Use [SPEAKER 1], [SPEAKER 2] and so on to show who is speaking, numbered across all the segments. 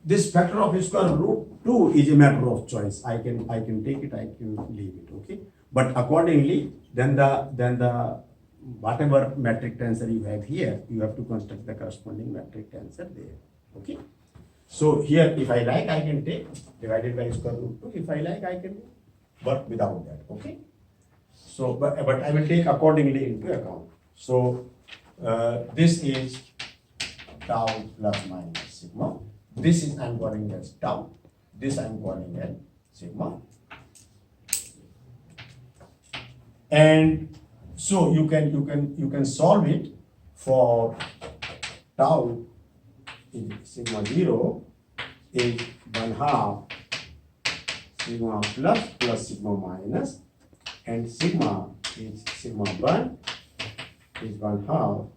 [SPEAKER 1] this factor of square root 2 is a matter of choice. I can take it, I can leave it, okay? But accordingly, then the whatever metric tensor you have here, you have to construct the corresponding metric tensor there, okay? So here, if I like, I can take divided by square root 2. If I like, I can work without that, okay? So, but I will take accordingly into account. So, this is tau plus minus sigma. This is I'm calling as tau. This I'm calling as sigma. And so you can solve it for tau is sigma 0 is 1/2 sigma plus sigma minus, and sigma is sigma 1 is 1/2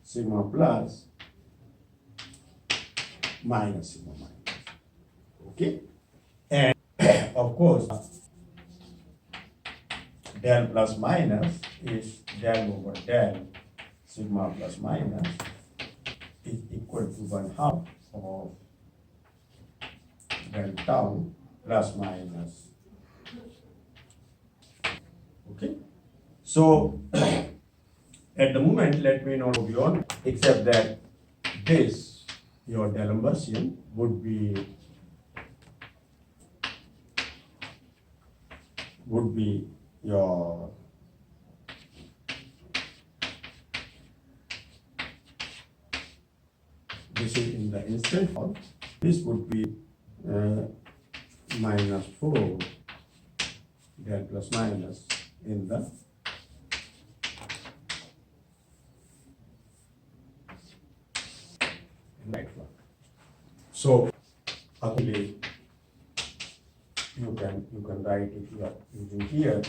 [SPEAKER 1] sigma plus minus sigma minus. Okay, and of course del plus minus is del over del sigma plus minus is equal to 1/2 of del tau plus minus. Okay, so at the moment, let me not go beyond, except that this, your D'Alembert would be your this is in the instant form. This would be minus 4 del plus minus in the right one. So actually you can write, if you are using here,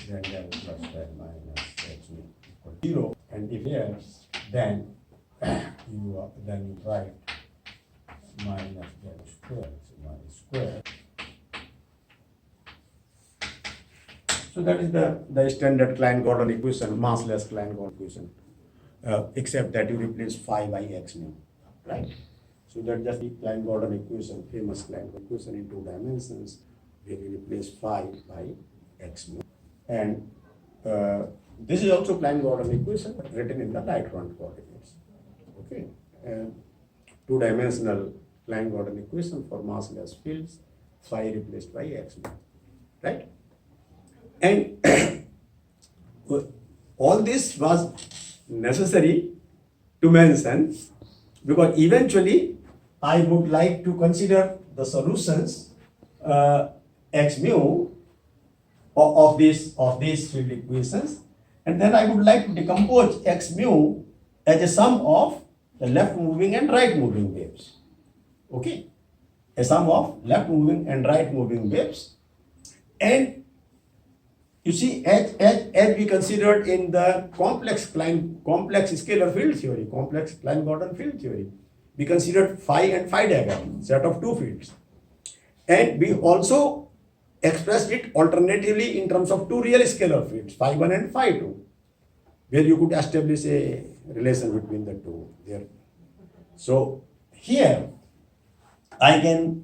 [SPEAKER 1] then del plus del minus that's equal to 0, and if here, then you write minus del square, so minus square. So that is the standard Klein-Gordon equation, massless Klein-Gordon equation, except that you replace phi by x mu, right? So that's just the Klein-Gordon equation, famous Klein-Gordon equation in 2 dimensions, where you replace phi by x mu. And this is also Klein-Gordon equation, but written in the right-hand coordinates. Okay, 2-dimensional Klein-Gordon equation for massless fields, phi replaced by x mu, right? And all this was necessary to mention because eventually I would like to consider the solutions x mu of these field equations, and then I would like to decompose x mu as a sum of the left moving and right moving waves. Okay, a sum of left moving and right moving waves. And you see, as we considered in the complex scalar field theory, complex Klein-Gordon field theory, we considered phi and phi diagram, set of 2 fields. And we also expressed it alternatively in terms of 2 real scalar fields, phi 1 and phi 2, where you could establish a relation between the two there. So here I can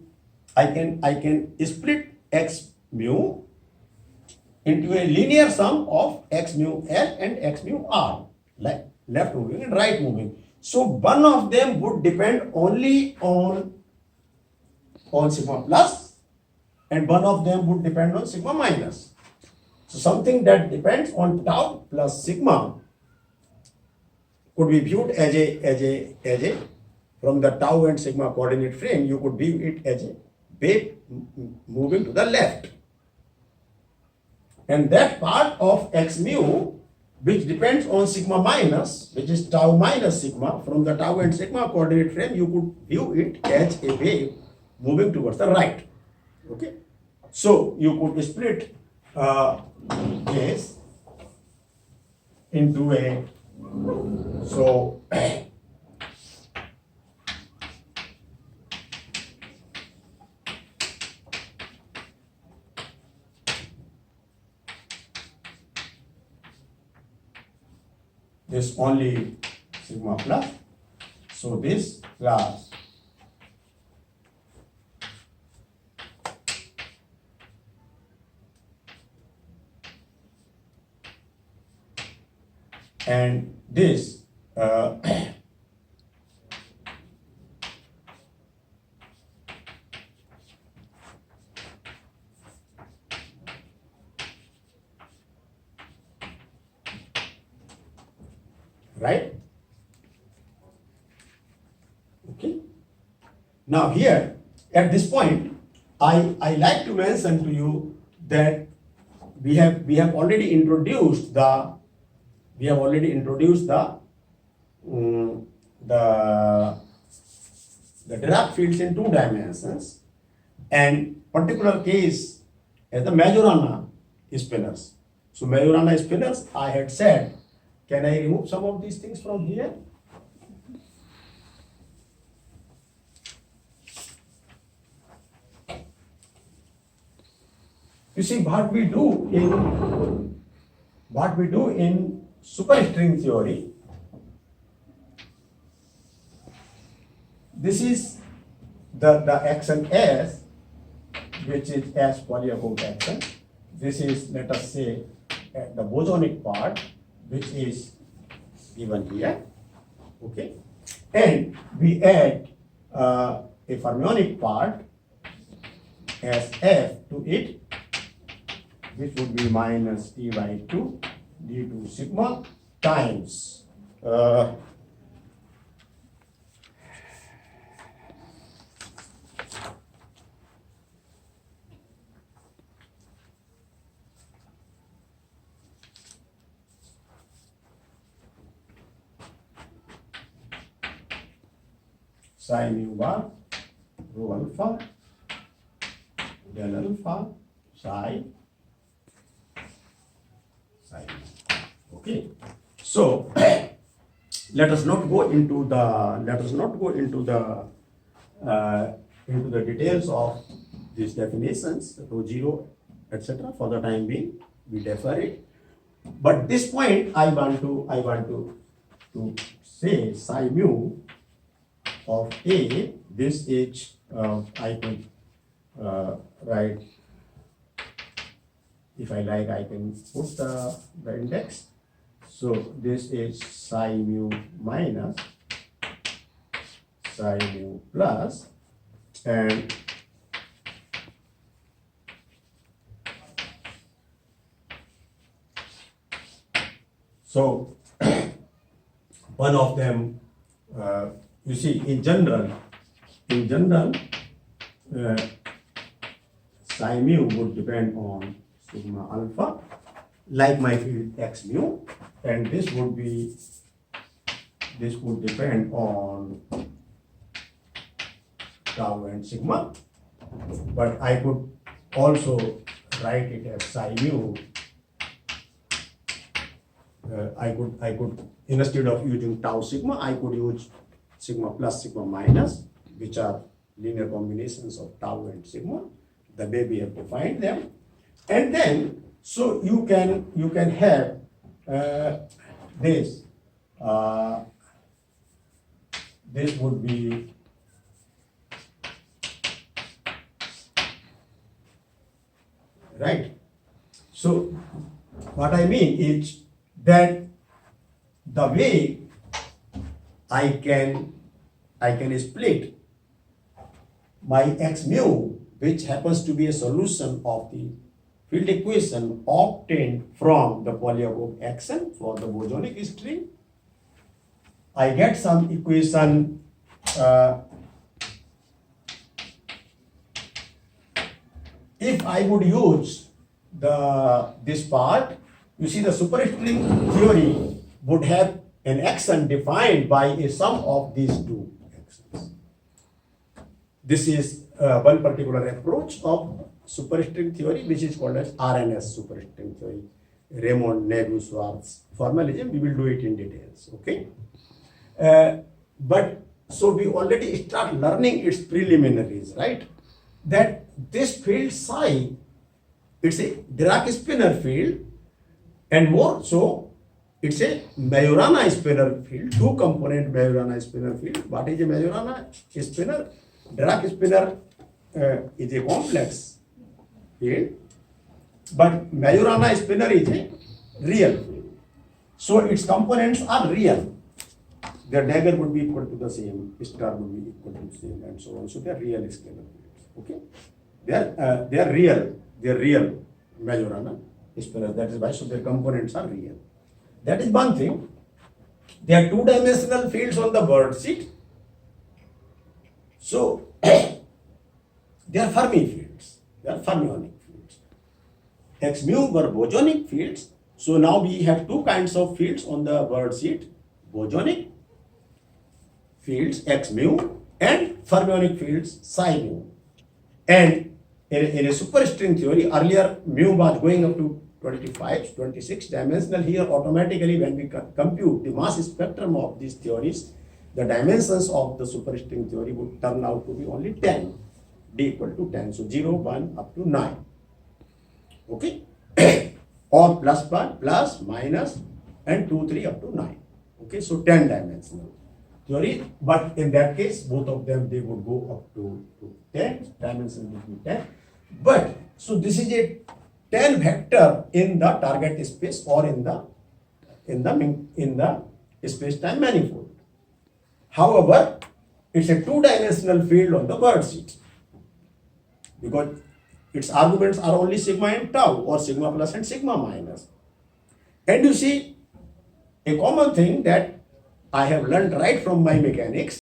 [SPEAKER 1] split x mu into a linear sum of x mu L and x mu R, like left moving and right moving. So one of them would depend only on sigma plus, and one of them would depend on sigma minus. So something that depends on tau plus sigma could be viewed as a from the tau and sigma coordinate frame, you could view it as a wave moving to the left. And that part of x mu, which depends on sigma minus, which is tau minus sigma, from the tau and sigma coordinate frame, you could view it as a wave moving towards the right. Okay, so you could split this into a this only sigma plus, so this plus and this right? Okay. Now here at this point, I like to mention to you that we have already introduced the um, the Dirac fields in two dimensions, and particular case as the Majorana spinors. So Majorana spinors, I had said, can I remove some of these things from here? You see what we do in superstring theory. This is the action S, which is S polyacute action. This is, let us say, the bosonic part, which is given here. Okay, and we add a fermionic part as F to it, which would be minus T by 2 d2 sigma times psi mu bar rho alpha del alpha psi. Okay, so let us not go into the details of these definitions, rho zero, etc. For the time being, we defer it. But this point, I want to say psi mu of A. This is I could write. If I like, I can put the index. So this is psi mu minus psi mu plus, and so one of them, you see, in general, psi mu would depend on sigma alpha, like my field x mu, and this would depend on tau and sigma, but I could also write it as psi mu. I could instead of using tau sigma, I could use sigma plus sigma minus, which are linear combinations of tau and sigma, the way we have defined them. And then, so you can have this. This would be right. So what I mean is that the way I can split my x mu, which happens to be a solution of the field equation obtained from the polyacute action for the bosonic string. I get some equation if I would use this part. You see, the superstring theory would have an action defined by a sum of these two actions. This is one particular approach of superstring theory, which is called as RNS superstring theory, Raymond Neveu-Schwarz formalism. We will do it in details. Okay, but so we already start learning its preliminaries, right? That this field psi, it's a Dirac spinor field, and more so, it's a Majorana spinor field, two-component Majorana spinor field. What is a Majorana spinor? Dirac spinor is a complex field, but Majorana spinor is a real field. So its components are real. Their dagger would be equal to the same, star would be equal to the same, and so on. So they are real scalar fields. Okay, they are real Majorana scalar. That is why. So their components are real. That is one thing. They are two-dimensional fields on the world sheet. So they are Fermi fields. They are fermionic fields. X mu were bosonic fields. So now we have two kinds of fields on the world sheet: bosonic fields X mu and fermionic fields psi mu. And in a superstring theory, earlier mu was going up to 25, 26 dimensional. Here automatically when we compute the mass spectrum of these theories, the dimensions of the superstring theory would turn out to be only 10, d equal to 10. So 0, 1 up to 9. Okay. Or plus 1, plus, minus, and 2, 3 up to 9. Okay, so 10 dimensional theory, but in that case, both of them, they would go up to 10, dimension would be 10. But, so this is a 10 vector in the target space or in the space-time manifold. However, it's a two-dimensional field on the world sheet because its arguments are only sigma and tau, or sigma plus and sigma minus. And you see, a common thing that I have learned right from my mechanics,